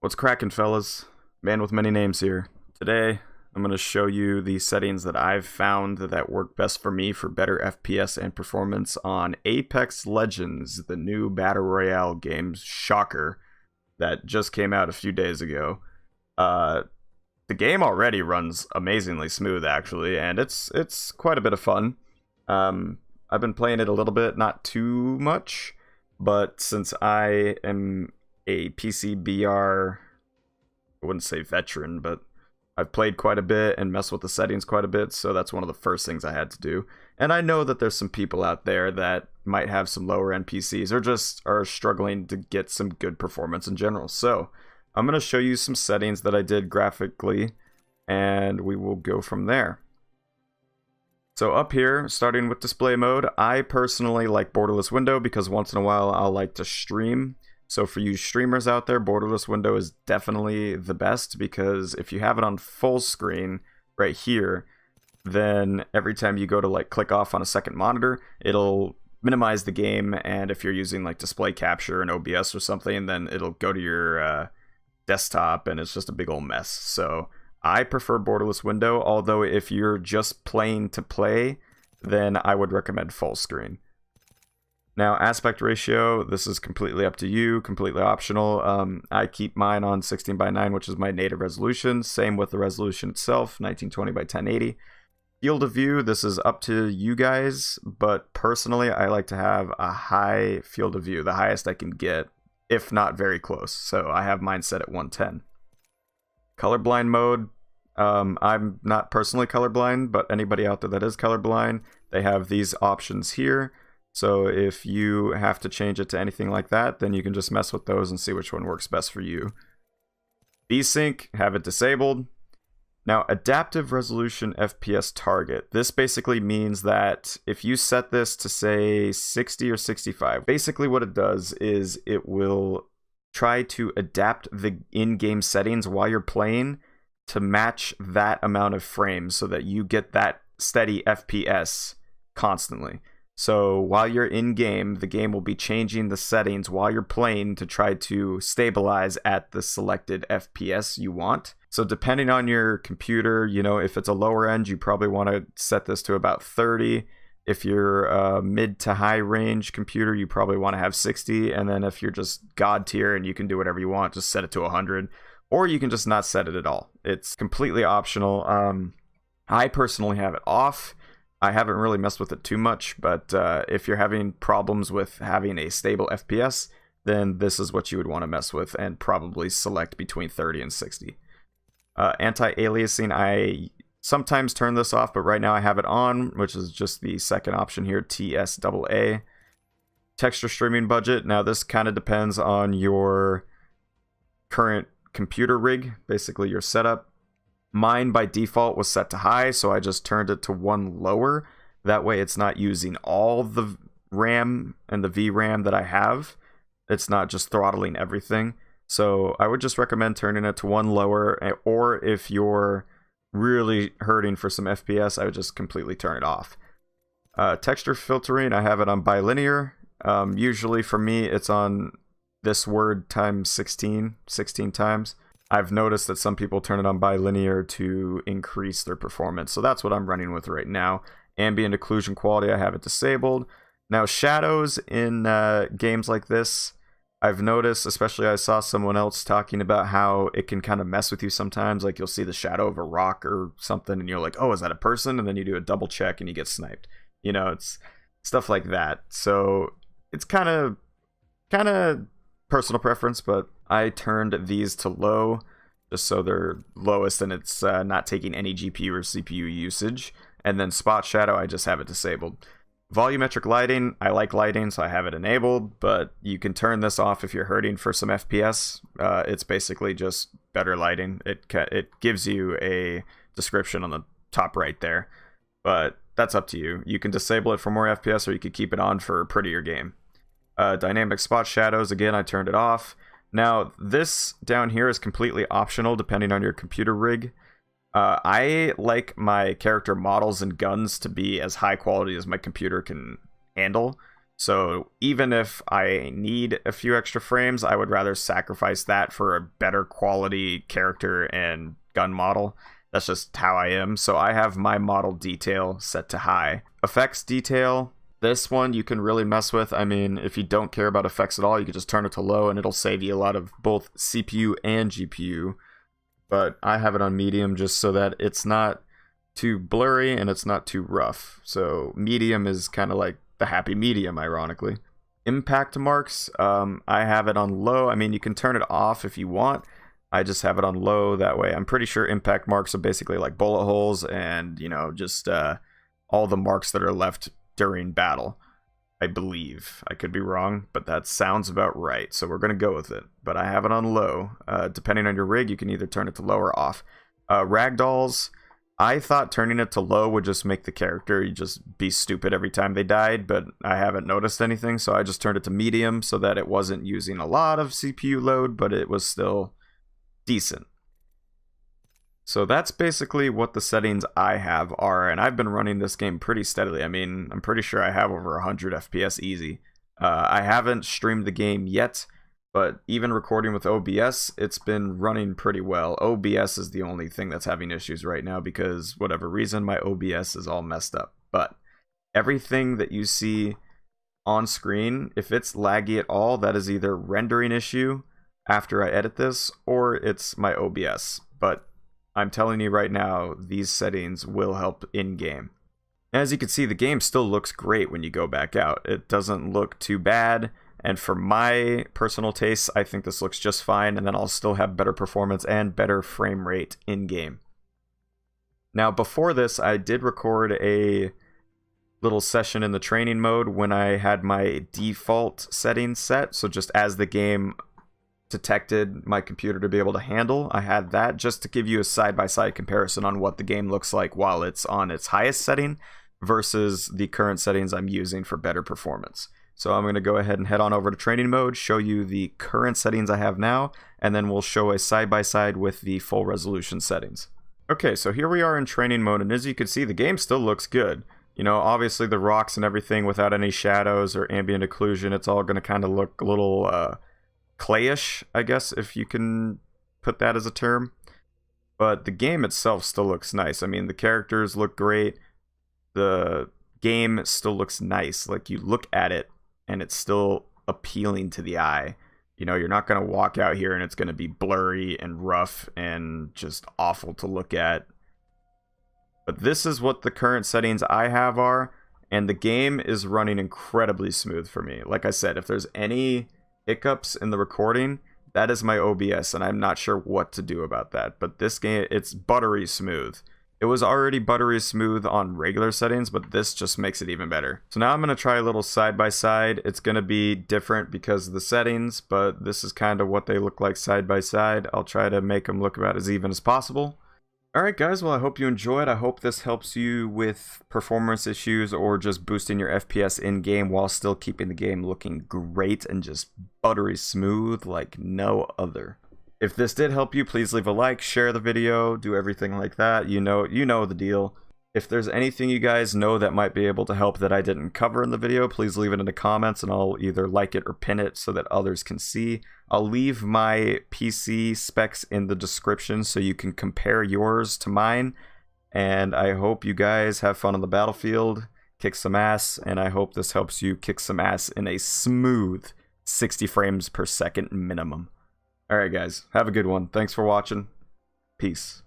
What's cracking, fellas? Man with many names here. Today, I'm going to show you the settings that I've found that work best for me for better FPS and performance on Apex Legends, the new Battle Royale game, shocker, that just came out a few days ago. The game already runs amazingly smooth, actually, and it's quite a bit of fun. I've been playing it a little bit, not too much, but since I am a PCBR, I wouldn't say veteran, but I've played quite a bit and messed with the settings quite a bit, so that's one of the first things I had to do. And I know that there's some people out there that might have some lower end PCs or just are struggling to get some good performance in general. So I'm going to show you some settings that I did graphically, and we will go from there. So up here, starting with display mode, I personally like borderless window because once in a while I'll like to stream. So for you streamers out there, borderless window is definitely the best, because if you have it on full screen right here, then every time you go to like click off on a second monitor, it'll minimize the game, and if you're using like display capture and OBS or something, then it'll go to your desktop and it's just a big old mess. So I prefer borderless window, although if you're just playing to play, then I would recommend full screen. Now, aspect ratio, this is completely up to you, completely optional. I keep mine on 16:9, which is my native resolution. Same with the resolution itself, 1920 by 1080. Field of view, this is up to you guys, but personally, I like to have a high field of view, the highest I can get, if not very close. So I have mine set at 110. Colorblind mode, I'm not personally colorblind, but anybody out there that is colorblind, they have these options here. So if you have to change it to anything like that, then you can just mess with those and see which one works best for you. VSync, have it disabled. Now, adaptive resolution FPS target. This basically means that if you set this to say 60 or 65, basically what it does is it will try to adapt the in-game settings while you're playing to match that amount of frames so that you get that steady FPS constantly. So while you're in game, the game will be changing the settings while you're playing to try to stabilize at the selected FPS you want. So depending on your computer, you know, if it's a lower end, you probably want to set this to about 30. If you're a mid to high range computer, you probably want to have 60. And then if you're just god tier and you can do whatever you want, just set it to 100. Or you can just not set it at all. It's completely optional. I personally have it off. I haven't really messed with it too much, but if you're having problems with having a stable FPS, then this is what you would want to mess with and probably select between 30 and 60. Anti-aliasing, I sometimes turn this off, but right now I have it on, which is just the second option here, TSAA. Texture streaming budget, now this kind of depends on your current computer rig, basically your setup. Mine by default was set to high, so I just turned it to 1 lower. That way it's not using all the RAM and the VRAM that I have. It's not just throttling everything. So I would just recommend turning it to 1 lower, or if you're really hurting for some FPS, I would just completely turn it off. Texture filtering, I have it on bilinear. Usually for me, it's on this word times 16 times. I've noticed that some people turn it on bilinear to increase their performance, so that's what I'm running with right now. Ambient occlusion quality, I have it disabled. Now, shadows in games like this, I've noticed, especially I saw someone else talking about how it can kind of mess with you sometimes. Like you'll see the shadow of a rock or something, and you're like, oh, is that a person? And then you do a double check and you get sniped. You know, it's stuff like that. So it's kind of personal preference, but I turned these to low just so they're lowest and it's not taking any GPU or CPU usage. And then spot shadow, I just have it disabled. Volumetric lighting, I like lighting, so I have it enabled, but you can turn this off if you're hurting for some FPS. It's basically just better lighting. It gives you a description on the top right there, but that's up to you. You can disable it for more FPS, or you could keep it on for a prettier game. Dynamic spot shadows, again, I turned it off. Now, this down here is completely optional depending on your computer rig. I like my character models and guns to be as high quality as my computer can handle. So even if I need a few extra frames, I would rather sacrifice that for a better quality character and gun model. That's just how I am. So I have my model detail set to high. Effects detail, this one you can really mess with. I mean, if you don't care about effects at all, you can just turn it to low and it'll save you a lot of both CPU and GPU. But I have it on medium just so that it's not too blurry and it's not too rough. So medium is kind of like the happy medium, ironically. Impact marks, I have it on low. I mean, you can turn it off if you want. I just have it on low that way. I'm pretty sure impact marks are basically like bullet holes and, you know, just all the marks that are left during battle, I believe. I could be wrong, but that sounds about right. So we're going to go with it. But I have it on low. Depending on your rig, you can either turn it to low or off. Ragdolls, I thought turning it to low would just make the character just be stupid every time they died, but I haven't noticed anything, so I just turned it to medium so that it wasn't using a lot of CPU load, but it was still decent. So that's basically what the settings I have are, and I've been running this game pretty steadily. I mean, I'm pretty sure I have over 100 FPS easy. I haven't streamed the game yet, but even recording with OBS, it's been running pretty well. OBS is the only thing that's having issues right now because whatever reason, my OBS is all messed up. But everything that you see on screen, if it's laggy at all, that is either rendering issue after I edit this or it's my OBS. But I'm telling you right now, these settings will help in-game. As you can see, the game still looks great when you go back out. It doesn't look too bad. And for my personal tastes, I think this looks just fine, and then I'll still have better performance and better frame rate in-game. Now, before this, I did record a little session in the training mode when I had my default settings set, so just as the game detected my computer to be able to handle, I had that just to give you a side-by-side comparison on what the game looks like while it's on its highest setting versus the current settings I'm using for better performance. So I'm going to go ahead and head on over to training mode, show you the current settings I have now, and then we'll show a side-by-side with the full resolution settings. Okay, so here we are in training mode, and as you can see, the game still looks good. You know, obviously the rocks and everything without any shadows or ambient occlusion, it's all going to kind of look a little clayish, I guess, if you can put that as a term. But the game itself still looks nice. I mean, the characters look great. The game still looks nice. Like, you look at it, and it's still appealing to the eye. You know, you're not going to walk out here and it's going to be blurry and rough and just awful to look at. But this is what the current settings I have are, and the game is running incredibly smooth for me. Like I said, if there's any hiccups in the recording, that is my OBS, and I'm not sure what to do about that. But this game, it's buttery smooth. It was already buttery smooth on regular settings, but this just makes it even better. So now I'm going to try a little side-by-side. It's going to be different because of the settings, but this is kind of what they look like side-by-side. I'll try to make them look about as even as possible. Alright guys, well I hope you enjoyed. I hope this helps you with performance issues or just boosting your FPS in-game while still keeping the game looking great and just buttery smooth like no other. If this did help you, please leave a like, share the video, do everything like that. You know the deal. If there's anything you guys know that might be able to help that I didn't cover in the video, please leave it in the comments and I'll either like it or pin it so that others can see. I'll leave my PC specs in the description so you can compare yours to mine. And I hope you guys have fun on the battlefield, kick some ass, and I hope this helps you kick some ass in a smooth 60 frames per second minimum. Alright guys, have a good one. Thanks for watching. Peace.